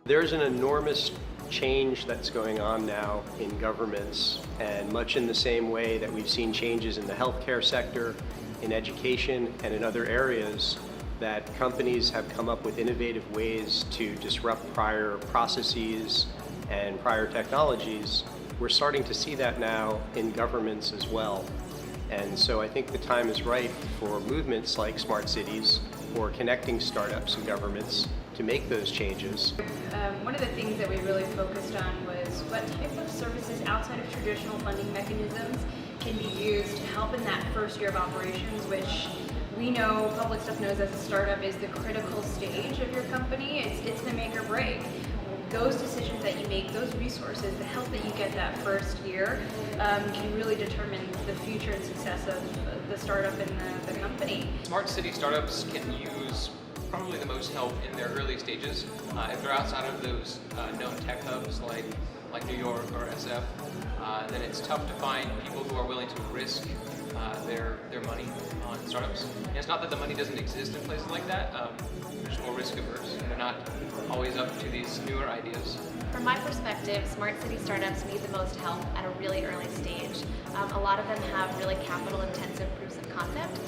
There's an enormous change that's going on now in governments, and much in the same way that we've seen changes in the healthcare sector, in education, and in other areas, that companies have come up with innovative ways to disrupt prior processes and prior technologies. We're starting to see that now in governments as well. And so I think the time is right for movements like smart cities or connecting startups and governments to make those changes. One of the things that we really focused on was what type of services outside of traditional funding mechanisms can be used to help in that first year of operations, which we know public stuff knows as a startup is the critical stage of your company. It's the make or break. Those decisions that you make, those resources, the help that you get that first year can really determine the future and success of the startup and the company. Smart city startups can use probably the most help in their early stages. If they're outside of those known tech hubs like New York or SF, then it's tough to find people who are willing to risk their money on startups. And it's not that the money doesn't exist in places like that, they're just more risk averse. They're not always up to these newer ideas. From my perspective, smart city startups need the most help at a really early stage. A lot of them have really capital intensive proofs of concept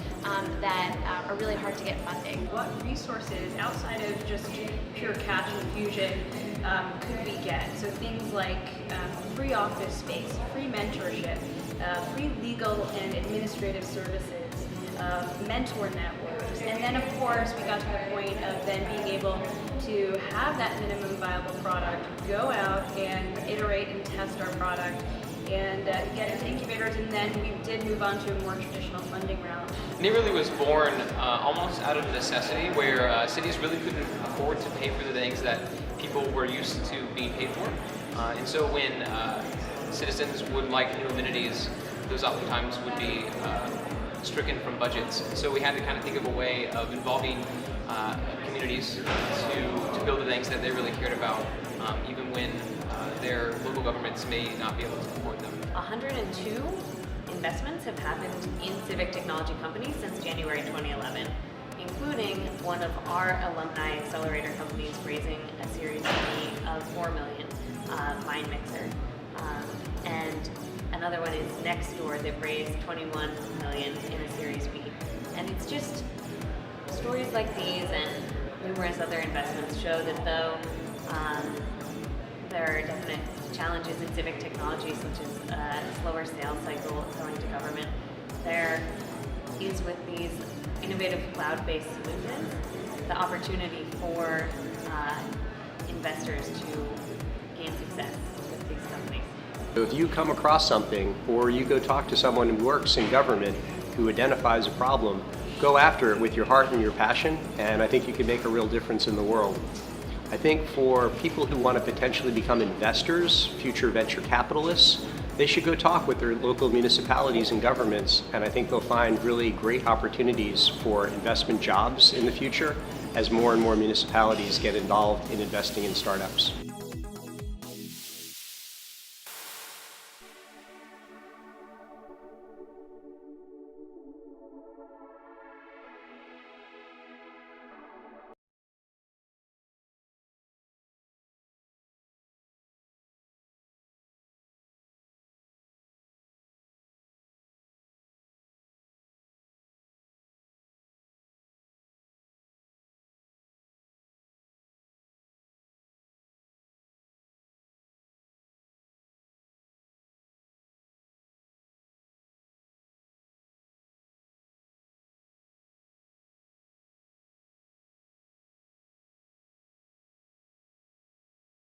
that are really hard to get funding. What resources outside of just pure cash infusion could we get? So things like free office space, free mentorship, free legal and administrative services, mentor networks, and then of course we got to the point of then being able to have that minimum viable product, go out and iterate and test our product and get into incubators, and then we did move on to a more traditional funding route. Nearly was born almost out of necessity, where cities really couldn't afford to pay for the things that people were used to being paid for. And so when citizens would like new amenities, those oftentimes would be stricken from budgets. So we had to kind of think of a way of involving communities to build the things that they really cared about, even when their local governments may not be able to afford them. 102 investments have happened in civic technology companies since January 2011, including one of our alumni accelerator companies raising a Series B of $4 million, MindMixer. And another one is Nextdoor that raised $21 million in a Series B. And it's just stories like these and numerous other investments show that though there are definite challenges in civic technology, such as a slower sales cycle selling to government, there is with these innovative cloud-based solutions the opportunity for investors to gain success with these companies. If you come across something, or you go talk to someone who works in government who identifies a problem, go after it with your heart and your passion, and I think you can make a real difference in the world. I think for people who want to potentially become investors, future venture capitalists, they should go talk with their local municipalities and governments, and I think they'll find really great opportunities for investment jobs in the future as more and more municipalities get involved in investing in startups.